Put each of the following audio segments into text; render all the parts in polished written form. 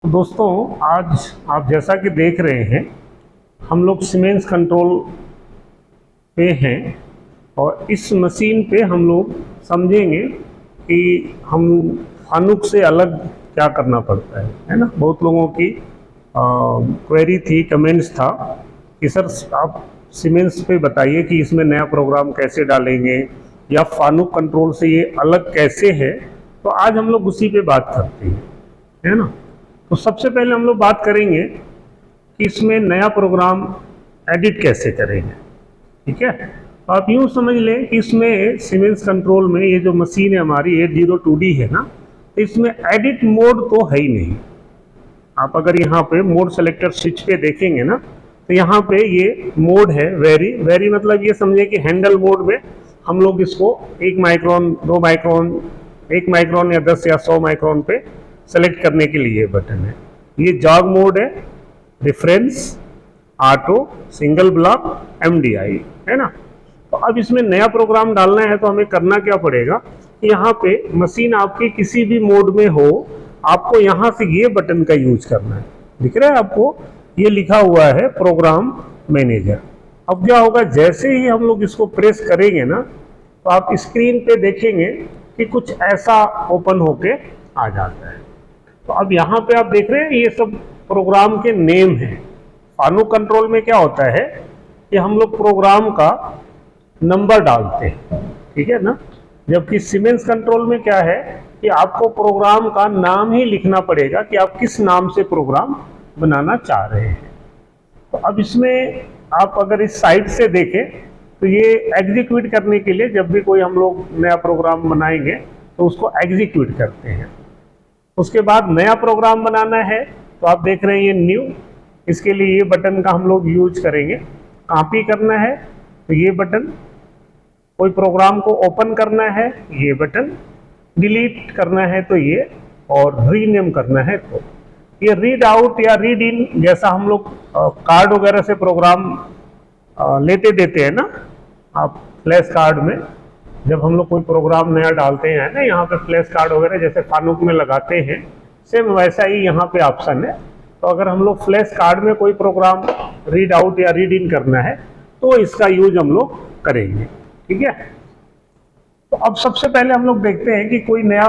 दोस्तों, आज आप जैसा कि देख रहे हैं हम लोग सीमेंस कंट्रोल पे हैं और इस मशीन पे हम लोग समझेंगे कि हम फानुक से अलग क्या करना पड़ता है ना। बहुत लोगों की क्वेरी थी, कमेंट्स था कि सर आप सीमेंस पे बताइए कि इसमें नया प्रोग्राम कैसे डालेंगे या फानुक कंट्रोल से ये अलग कैसे है। तो आज हम लोग उसी पे बात करते हैं, है ना। तो सबसे पहले हम लोग बात करेंगे कि इसमें नया प्रोग्राम एडिट कैसे करेंगे, ठीक है। तो आप यूँ समझ लें कि इसमें सीमेंस कंट्रोल में ये जो मशीन है हमारी 802D है ना, तो इसमें एडिट मोड तो है ही नहीं। आप अगर यहाँ पे मोड सेलेक्टर स्विच पे देखेंगे ना, तो यहाँ पे ये मोड है वेरी मतलब ये समझे कि हैंडल मोड में हम लोग इसको 1 माइक्रोन 2 माइक्रोन 1 माइक्रोन या 10 या 100 माइक्रोन पे सेलेक्ट करने के लिए बटन है। ये जॉग मोड है, reference, auto, single block, MDI, है ना। तो अब इसमें नया प्रोग्राम डालना है तो हमें करना क्या पड़ेगा कि यहाँ पे मशीन आपके किसी भी मोड में हो, आपको यहाँ से ये बटन का यूज करना है। दिख रहा है आपको, ये लिखा हुआ है प्रोग्राम मैनेजर। अब क्या होगा, जैसे ही हम लोग इसको प्रेस करेंगे ना, तो आप स्क्रीन पे देखेंगे कि कुछ ऐसा ओपन होके आ जाता है। तो अब यहाँ पे आप देख रहे हैं ये सब प्रोग्राम के नेम हैं। फानुक कंट्रोल में क्या होता है कि हम लोग प्रोग्राम का नंबर डालते हैं, ठीक है ना। जबकि सीमेंस कंट्रोल में क्या है कि आपको प्रोग्राम का नाम ही लिखना पड़ेगा कि आप किस नाम से प्रोग्राम बनाना चाह रहे हैं। तो अब इसमें आप अगर इस साइड से देखें तो ये एग्जीक्यूट करने के लिए जब भी कोई हम लोग नया प्रोग्राम बनाएंगे तो उसको एग्जीक्यूट करते हैं। उसके बाद नया प्रोग्राम बनाना है तो आप देख रहे हैं ये न्यू, इसके लिए ये बटन का हम लोग यूज करेंगे। कॉपी करना है तो ये बटन, कोई प्रोग्राम को ओपन करना है ये बटन, डिलीट करना है तो ये, और रीनेम करना है तो ये। रीड आउट या रीड इन जैसा हम लोग कार्ड वगैरह से प्रोग्राम लेते देते हैं ना, आप फ्लैश कार्ड में जब हम लोग कोई प्रोग्राम नया डालते हैं ना, यहाँ पे फ्लैश कार्ड वगैरह जैसे फानुक में लगाते हैं, सेम वैसा ही यहाँ पे ऑप्शन है। तो अगर हम लोग फ्लैश कार्ड में कोई प्रोग्राम रीड आउट या रीड इन करना है तो इसका यूज हम लोग करेंगे, ठीक है। तो अब सबसे पहले हम लोग देखते हैं कि कोई नया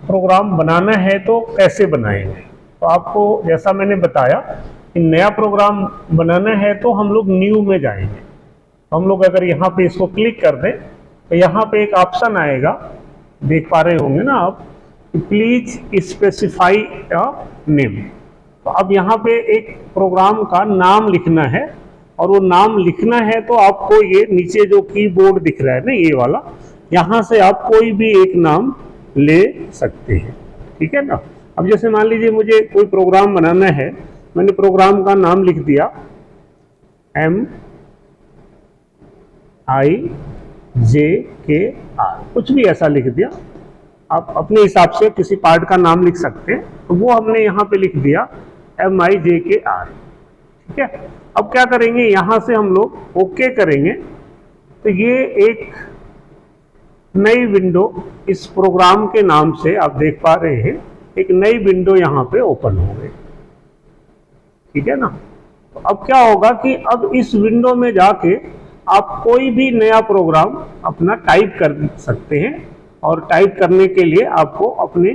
प्रोग्राम बनाना है तो कैसे बनाएंगे। तो आपको जैसा मैंने बताया कि नया प्रोग्राम बनाना है तो हम लोग न्यू में जाएंगे। हम लोग अगर यहाँ पे इसको क्लिक कर दें तो यहाँ पे एक ऑप्शन आएगा, देख पा रहे होंगे ना आप, प्लीज स्पेसिफाई नेम। तो अब यहाँ पे एक प्रोग्राम का नाम लिखना है, और वो नाम लिखना है तो आपको ये नीचे जो कीबोर्ड दिख रहा है ना ये वाला, यहाँ से आप कोई भी एक नाम ले सकते हैं, ठीक है ना। अब जैसे मान लीजिए मुझे कोई प्रोग्राम बनाना है, मैंने प्रोग्राम का नाम लिख दिया MIJKR, कुछ भी ऐसा लिख दिया। आप अपने हिसाब से किसी पार्ट का नाम लिख सकते हैं, तो वो हमने यहाँ पे लिख दिया MIJKR, ठीक है। अब क्या करेंगे, यहाँ से हम लोग ओके करेंगे तो ये एक नई विंडो इस प्रोग्राम के नाम से आप देख पा रहे हैं, एक नई विंडो यहाँ पे ओपन हो गई, ठीक है ना। तो अब क्या होगा कि अब इस विंडो में जाके आप कोई भी नया प्रोग्राम अपना टाइप कर सकते हैं, और टाइप करने के लिए आपको अपने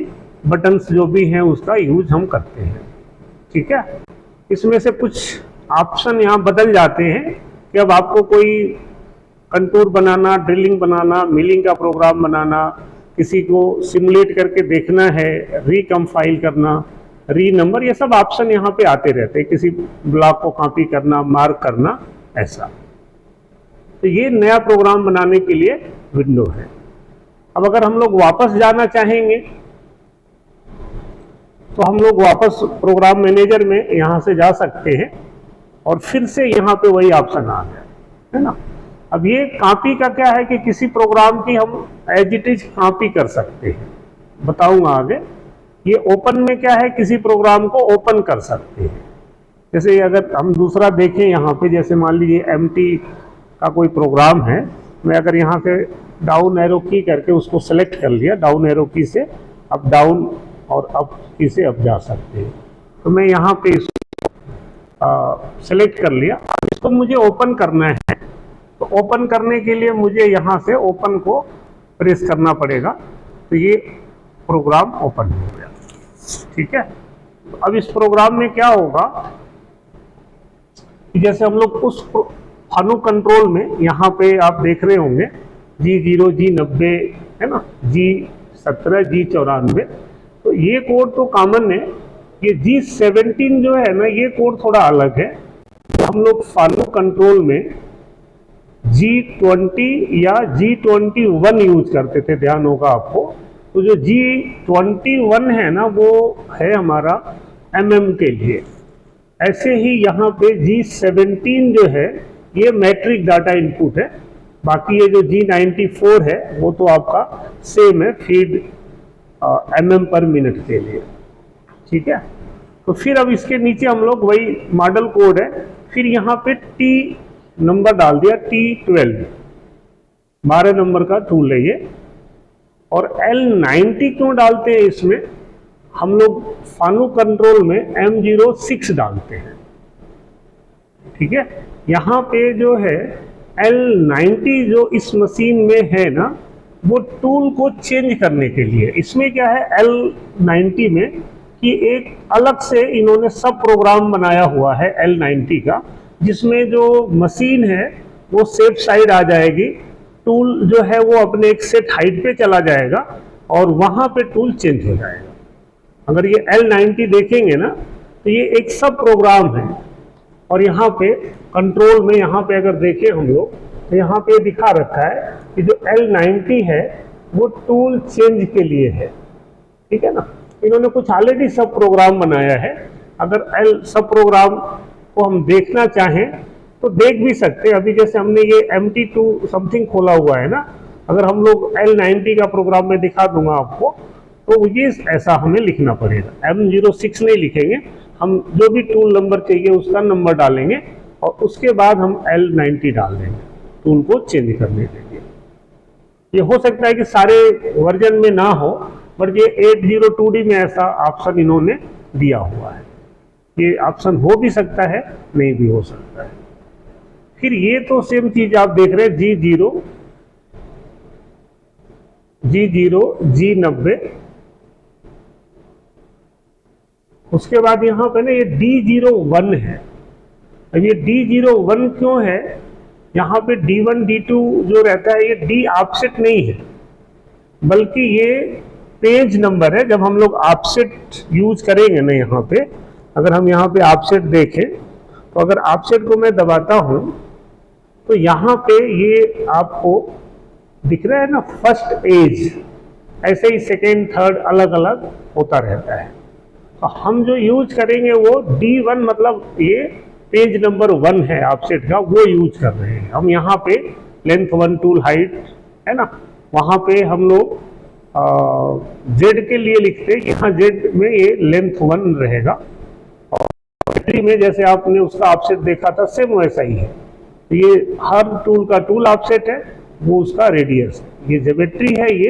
बटन्स जो भी हैं उसका यूज हम करते हैं, ठीक है। इसमें से कुछ ऑप्शन यहाँ बदल जाते हैं कि अब आपको कोई कंटूर बनाना, ड्रिलिंग बनाना, मिलिंग का प्रोग्राम बनाना, किसी को सिमुलेट करके देखना है, रिकम्पाइल करना, री नंबर, ये सब ऑप्शन यहाँ पे आते रहते हैं। किसी ब्लॉक को कॉपी करना, मार्क करना, ऐसा। तो ये नया प्रोग्राम बनाने के लिए विंडो है। अब अगर हम लोग वापस जाना चाहेंगे तो हम लोग वापस प्रोग्राम मैनेजर में यहाँ से जा सकते हैं, और फिर से यहाँ पे वही ऑप्शन आ गया, है ना। अब ये कॉपी का क्या है कि किसी प्रोग्राम की हम एज इट इज कॉपी कर सकते हैं, बताऊंगा आगे। ये ओपन में क्या है, किसी प्रोग्राम को ओपन कर सकते हैं। जैसे अगर हम दूसरा देखें यहाँ पे, जैसे मान लीजिए MT का कोई प्रोग्राम है, मैं अगर यहाँ से डाउन एरो की करके उसको सेलेक्ट कर लिया, डाउन एरो की से अप डाउन और अप की से अप जा सकते हैं। तो मैं यहाँ पे इसको सेलेक्ट कर लिया। इसको मुझे ओपन करना है, तो ओपन करने के लिए मुझे यहाँ से ओपन को प्रेस करना पड़ेगा। तो ये प्रोग्राम ओपन हो गया, ठीक है। तो अब इस प्रोग्राम में क्या होगा कि जैसे हम लोग उस फानु कंट्रोल में यहाँ पे आप देख रहे होंगे G0, G90 है ना, G17, G94, तो ये कोड तो कॉमन है। ये G17 जो है ना, ये कोड थोड़ा अलग है। हम लोग फानु कंट्रोल में G20 या G21 यूज करते थे, ध्यान होगा आपको। तो जो G21 है ना, वो है हमारा MM के लिए। ऐसे ही यहाँ पे G17 जो है ये मैट्रिक डाटा इनपुट है। बाकी ये जो G94 है वो तो आपका सेम है, फीड MM पर मिनट के लिए, ठीक है। तो फिर अब इसके नीचे हम लोग वही मॉडल कोड है, फिर यहाँ पे T नंबर डाल दिया, T12 12 नंबर का टूल है ये। और L90 क्यों डालते हैं इसमें, हम लोग फानु कंट्रोल में M06 डालते हैं, ठीक है। यहाँ पे जो है L90 जो इस मशीन में है ना, वो टूल को चेंज करने के लिए। इसमें क्या है L90 में कि एक अलग से इन्होंने सब प्रोग्राम बनाया हुआ है L90 का, जिसमें जो मशीन है वो सेफ साइड आ जाएगी, टूल जो है वो अपने एक सेट हाइट पे चला जाएगा और वहाँ पे टूल चेंज हो जाएगा। अगर ये L90 देखेंगे ना, तो ये एक सब प्रोग्राम है। और यहाँ पे कंट्रोल में यहाँ पे अगर देखें हम लोग, तो यहाँ पे दिखा रखा है कि जो L90 है वो टूल चेंज के लिए है, ठीक है ना। इन्होंने कुछ ऑलरेडी सब प्रोग्राम बनाया है। अगर L सब प्रोग्राम को हम देखना चाहें तो देख भी सकते हैं। अभी जैसे हमने ये MT2 समथिंग खोला हुआ है ना, अगर हम लोग L90 का प्रोग्राम में दिखा दूंगा आपको, तो ये ऐसा हमें लिखना पड़ेगा। M06 नहीं लिखेंगे, हम जो भी टूल नंबर चाहिए उसका नंबर डालेंगे और उसके बाद हम L90 डाल देंगे टूल को चेंज करने के लिए। ये हो सकता है कि सारे वर्जन में ना हो, बट ये 802D में ऐसा ऑप्शन इन्होंने दिया हुआ है। ये ऑप्शन हो भी सकता है, नहीं भी हो सकता है। फिर ये तो सेम चीज आप देख रहे हैं G0, G90। उसके बाद यहाँ पे ना ये D01 है। अब ये D01 क्यों है, यहाँ पे D1 D2 जो रहता है ये D ऑफसेट नहीं है, बल्कि ये पेज नंबर है। जब हम लोग ऑफसेट यूज करेंगे ना, यहाँ पे अगर हम यहाँ पे ऑफसेट देखें, तो अगर ऑफसेट को मैं दबाता हूँ तो यहाँ पे ये आपको दिख रहा है ना, फर्स्ट एज, ऐसे ही सेकेंड थर्ड अलग अलग होता रहता है। तो हम जो यूज करेंगे वो D1 मतलब ये पेज नंबर 1 है ऑफसेट का, वो यूज कर रहे हैं हम। यहाँ पे लेंथ 1 टूल हाइट है ना, वहाँ पे हम लोग Z के लिए लिखते हैं, यहाँ Z में ये लेंथ 1 रहेगा। और बैटरी में जैसे आपने उसका ऑफसेट देखा था, सेम वैसा ही है। तो ये हर टूल का टूल ऑफसेट है, वो उसका रेडियस है। ये ज्योमेट्री है ये,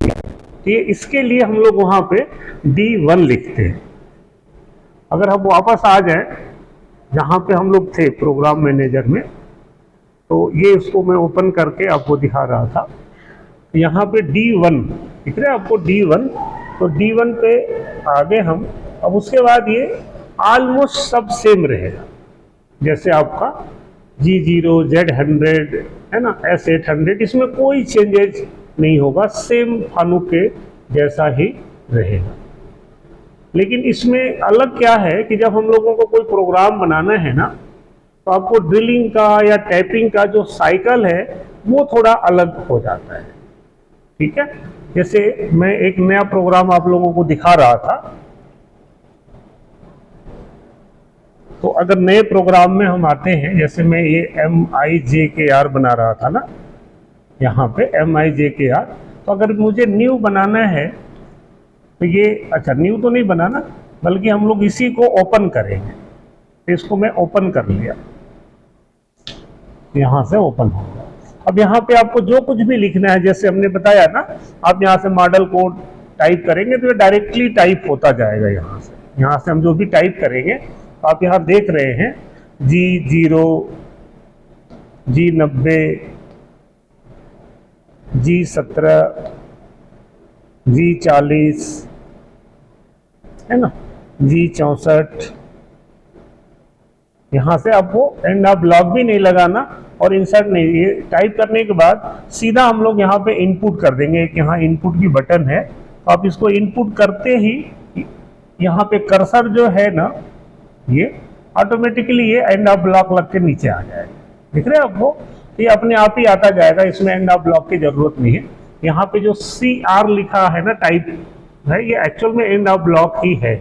तो ये इसके लिए हम लोग वहाँ पे D1 लिखते हैं। अगर हम वापस आ जाए जहाँ पे हम लोग थे प्रोग्राम मैनेजर में, तो ये इसको मैं ओपन करके आपको दिखा रहा था। यहाँ पे D1 दिख रहा है आपको, D1। तो D1 पे आगे हम, अब उसके बाद ये ऑलमोस्ट सब सेम रहेगा। जैसे आपका G0, Z100 है ना, S800, इसमें कोई चेंजेस नहीं होगा, सेम फानु के जैसा ही रहेगा। लेकिन इसमें अलग क्या है कि जब हम लोगों को कोई प्रोग्राम बनाना है ना, तो आपको ड्रिलिंग का या टैपिंग का जो साइकिल है वो थोड़ा अलग हो जाता है, ठीक है। जैसे मैं एक नया प्रोग्राम आप लोगों को दिखा रहा था, तो अगर नए प्रोग्राम में हम आते हैं, जैसे मैं ये MIJKR बना रहा था ना, यहाँ पे MIJKR, तो अगर मुझे न्यू बनाना है तो ये, अच्छा न्यू तो नहीं बनाना, बल्कि हम लोग इसी को ओपन करेंगे। तो इसको मैं ओपन कर लिया, यहाँ से ओपन हो गया। अब यहाँ पे आपको जो कुछ भी लिखना है, जैसे हमने बताया ना, आप यहाँ से मॉडल कोड टाइप करेंगे तो ये डायरेक्टली टाइप होता जाएगा यहाँ से, यहाँ से हम जो भी टाइप करेंगे तो आप यहाँ देख रहे हैं G0, G90, G17, G40 है ना, G64। यहाँ से आपको एंड ऑफ ब्लॉक भी नहीं लगाना और इंसर्ट नहीं, ये टाइप करने के बाद सीधा हम लोग यहाँ पे इनपुट कर देंगे। एक यहाँ इनपुट की बटन है, तो आप इसको इनपुट करते ही यहाँ पे कर्सर जो है ना, ये ऑटोमेटिकली ये एंड ऑफ ब्लॉक लग के नीचे आ जाएगा। दिख रहे हैं आपको, ये अपने आप ही आता जाएगा, इसमें एंड ऑफ ब्लॉक की जरूरत नहीं है। यहाँ पे जो CR लिखा है ना, टाइप है, ये एक्चुअल में एंड ऑफ ब्लॉक ही है।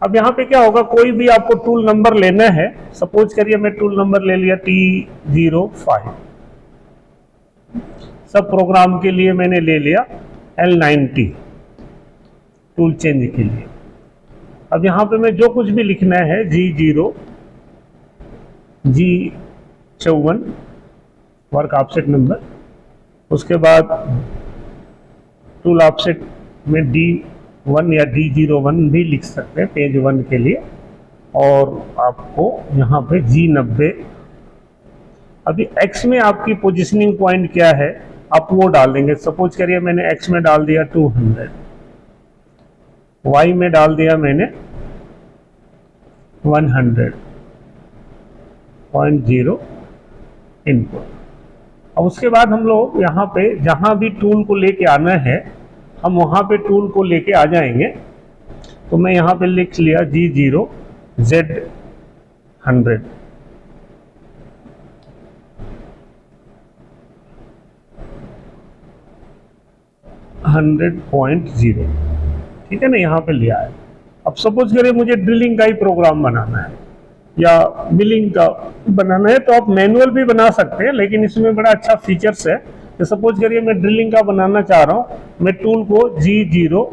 अब यहाँ पे क्या होगा, कोई भी आपको टूल नंबर लेना है, सपोज करिए मैं टूल नंबर ले लिया T05, सब प्रोग्राम के लिए मैंने ले लिया L90 टूल चेंज के लिए। अब यहाँ पे मैं जो कुछ भी लिखना है G0, G54 work offset number, उसके बाद टूल ऑफसेट में D1 या D01 भी लिख सकते हैं पेज 1 के लिए। और आपको यहाँ पे G90, अभी X में आपकी पोजीशनिंग पॉइंट क्या है आप वो डाल देंगे। सपोज करिए मैंने X में डाल दिया 200, Y में डाल दिया मैंने 100.0 इनपुट। अब उसके बाद हम लोग यहाँ पे जहाँ भी टूल को लेके आना है हम वहाँ पे टूल को लेके आ जाएंगे। तो मैं यहाँ पे लिख लिया G0 Z100, ठीक है ना, यहाँ पे लिया है। अब सपोज करिए मुझे ड्रिलिंग का ही प्रोग्राम बनाना है या मिलिंग का बनाना है, तो आप मैनुअल भी बना सकते हैं, लेकिन इसमें बड़ा अच्छा फीचर्स है। तो सपोज करिए मैं ड्रिलिंग का बनाना चाह रहा हूँ, मैं टूल को G0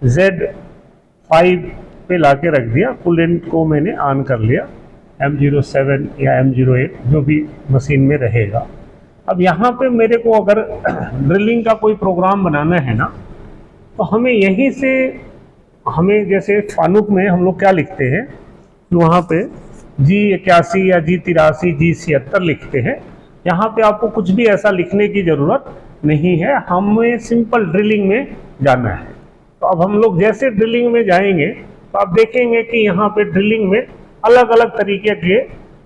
Z5 पे लाके रख दिया, कूलेंट को मैंने ऑन कर लिया, M07 या M08 जो भी मशीन में रहेगा। अब यहाँ पे मेरे को अगर ड्रिलिंग का कोई प्रोग्राम बनाना है ना, तो हमें यहीं से, हमें जैसे फानुक में हम लोग क्या लिखते हैं, वहाँ पे G81 या G83, G76 लिखते हैं। यहाँ पे आपको कुछ भी ऐसा लिखने की ज़रूरत नहीं है, हमें सिंपल ड्रिलिंग में जाना है। तो अब हम लोग जैसे ड्रिलिंग में जाएंगे तो आप देखेंगे कि यहाँ पे ड्रिलिंग में अलग अलग तरीके के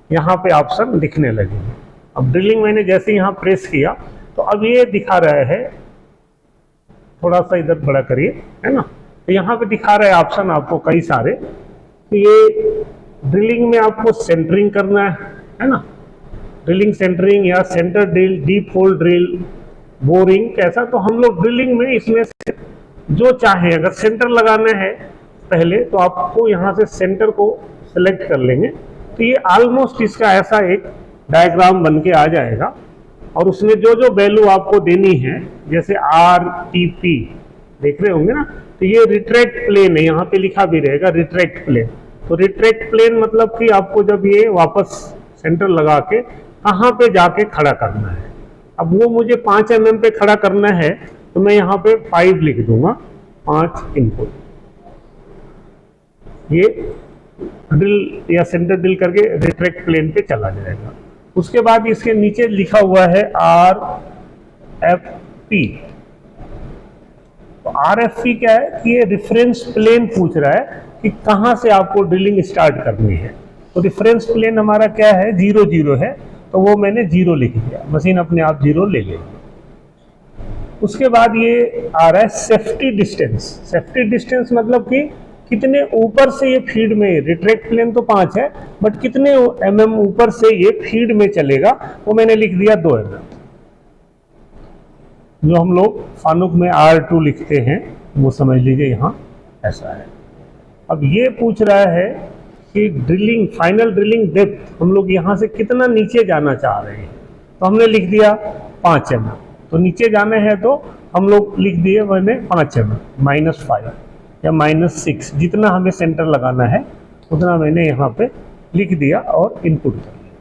यहाँ पे ऑप्शन दिखने लगेंगे। अब ड्रिलिंग मैंने जैसे यहाँ प्रेस किया तो अब ये दिखा रहा है, थोड़ा सा इधर बड़ा करिए, है ना, तो यहाँ पे दिखा रहा है ऑप्शन आपको कई सारे। तो ये ड्रिलिंग में आपको सेंटरिंग करना है ना, ड्रिलिंग सेंटरिंग या centre drill, deep hole drill, boring कैसा, तो हम लोग ड्रिलिंग में इसमें से जो चाहे, अगर सेंटर लगाना है पहले तो आपको यहाँ से सेंटर को सिलेक्ट कर लेंगे। तो ये ऑलमोस्ट इसका ऐसा एक डायग्राम बन के आ जाएगा और उसमें जो जो वैल्यू आपको देनी है, जैसे RTP देख रहे होंगे ना, तो ये रिट्रैक्ट प्लेन है, यहाँ पे लिखा भी रहेगा रिट्रैक्ट प्लेन। तो रिट्रैक्ट प्लेन मतलब कि आपको जब ये वापस सेंटर लगा के कहाँ पे जाके खड़ा करना है। अब वो मुझे 5 mm पे खड़ा करना है तो मैं यहाँ पे 5 लिख दूंगा, 5 इनपुट। ये ड्रिल या सेंटर ड्रिल करके रिट्रैक्ट प्लेन पे चला जाएगा। उसके बाद इसके नीचे लिखा हुआ है RFP। तो RFP क्या है कि ये रेफरेंस प्लेन पूछ रहा है कि कहाँ से आपको ड्रिलिंग स्टार्ट करनी है। तो रेफरेंस प्लेन हमारा क्या है, 0 0 है, तो वो मैंने 0 लिख दिया, मशीन अपने आप 0 ले लेगी। उसके बाद ये आ रहा है सेफ्टी डिस्टेंस। सेफ्टी डिस्टेंस मतलब कि कितने ऊपर से ये फीड में, रिट्रैक्ट प्लेन तो 5 है, बट कितने mm ऊपर से ये फीड में चलेगा, वो मैंने लिख दिया 2 mm। जो हम लोग फानुक में R2 लिखते हैं वो समझ लीजिए यहाँ ऐसा है। अब ये पूछ रहा है कि ड्रिलिंग, फाइनल ड्रिलिंग डेप्थ हम लोग यहाँ से कितना नीचे जाना चाह रहे हैं, तो हमने लिख दिया 5 mm। तो नीचे जाना है तो हम लोग लिख दिए मैंने 5 mm, -5 या -6, जितना हमें सेंटर लगाना है उतना मैंने यहाँ पे लिख दिया और इनपुट कर दिया।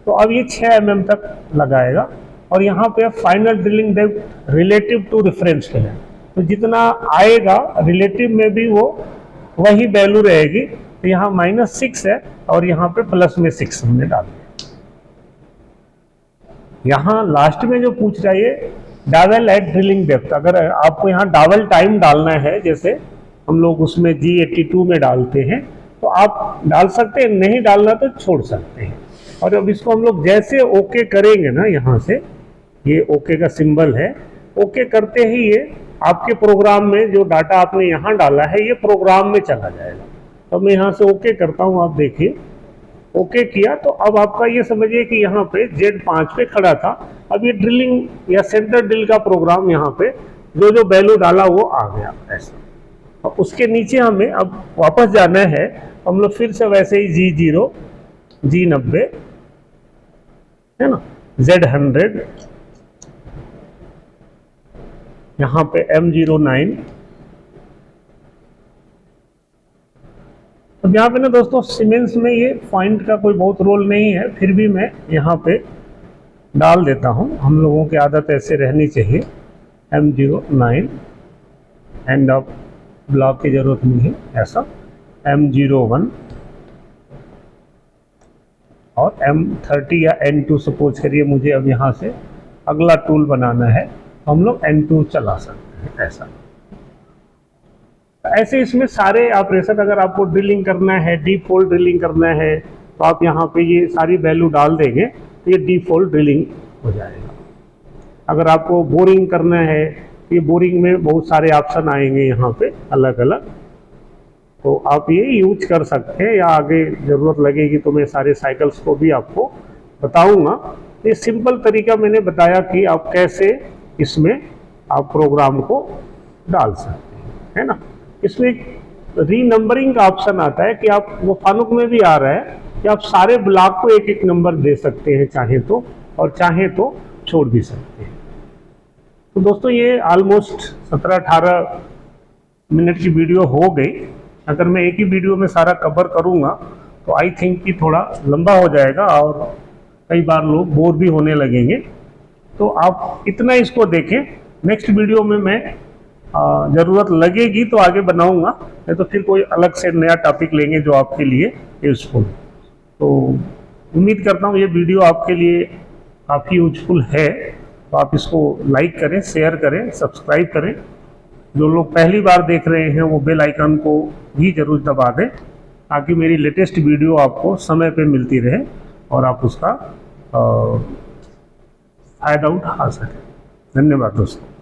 तो अब ये 6 mm तक लगाएगा। और यहाँ पे final drilling depth relative to reference plane, तो जितना आएगा रिलेटिव में भी वो वही वैल्यू रहेगी। तो यहाँ -6 है और यहाँ पे प्लस में 6 हमने डाल दिया। यहाँ लास्ट में जो पूछ रहा है ये डावल एट ड्रिलिंग डेप्थ, अगर आपको यहाँ डावल टाइम डालना है जैसे हम लोग उसमें G82 में डालते हैं तो आप डाल सकते हैं, नहीं डालना तो छोड़ सकते हैं। और अब इसको हम लोग जैसे ओके करेंगे ना, यहाँ से ये ओके का सिंबल है, ओके करते ही ये आपके प्रोग्राम में जो डाटा आपने यहाँ डाला है ये प्रोग्राम में चला जाएगा। तो मैं यहाँ से ओके करता हूँ, आप देखिए ओके किया तो अब आपका ये समझिए कि यहाँ पे Z5 पे खड़ा था। अब ये ड्रिलिंग या सेंटर ड्रिल का प्रोग्राम यहाँ पे जो जो वैल्यू डाला वो आ गया ऐसा। और उसके नीचे हमें अब वापस जाना है, हम लोग फिर से वैसे ही G0 G90 है ना, Z100 यहाँ पे M09। अब यहाँ पे ना दोस्तों सीमेंस में ये पॉइंट का कोई बहुत रोल नहीं है, फिर भी मैं यहाँ पे डाल देता हूँ, हम लोगों की आदत ऐसे रहनी चाहिए। M09 एंड ऑफ ब्लॉक की जरूरत नहीं है, ऐसा M01 और M30 या N2 सपोज करिए मुझे अब यहाँ से अगला टूल बनाना है, हम लोग N2 चला सकते हैं ऐसा। ऐसे इसमें सारे ऑपरेशन अगर आपको ड्रिलिंग करना है, डीप होल ड्रिलिंग करना है तो आप यहाँ पे ये सारी वैल्यू डाल देंगे तो ये डीप होल ड्रिलिंग हो जाएगा। अगर आपको बोरिंग करना है, ये बोरिंग में बहुत सारे ऑप्शन आएंगे यहाँ पे अलग अलग, तो आप ये यूज कर सकते हैं, या आगे ज़रूरत लगेगी तो मैं सारे साइकिल्स को भी आपको बताऊंगा। ये सिंपल तरीका मैंने बताया कि आप कैसे इसमें आप प्रोग्राम को डाल सकते हैं, है ना। इसमें री नंबरिंग का ऑप्शन आता है कि आप, वो फानुक में भी आ रहा है कि आप सारे ब्लॉक को एक एक नंबर दे सकते हैं चाहे तो, और चाहे तो छोड़ भी सकते हैं। तो दोस्तों ये ऑलमोस्ट 17-18 मिनट की वीडियो हो गई। अगर मैं एक ही वीडियो में सारा कवर करूंगा तो आई थिंक कि थोड़ा लंबा हो जाएगा और कई बार लोग बोर भी होने लगेंगे। तो आप इतना इसको देखें, नेक्स्ट वीडियो में मैं ज़रूरत लगेगी तो आगे बनाऊंगा, नहीं तो फिर कोई अलग से नया टॉपिक लेंगे जो आपके लिए यूजफुल। तो उम्मीद करता हूँ ये वीडियो आपके लिए काफ़ी यूजफुल है, तो आप इसको लाइक करें, शेयर करें, सब्सक्राइब करें। जो लोग पहली बार देख रहे हैं वो बेल आइकन को भी ज़रूर दबा दें ताकि मेरी लेटेस्ट वीडियो आपको समय पे मिलती रहे और आप उसका फ़ायदा उठा सकें। धन्यवाद दोस्तों।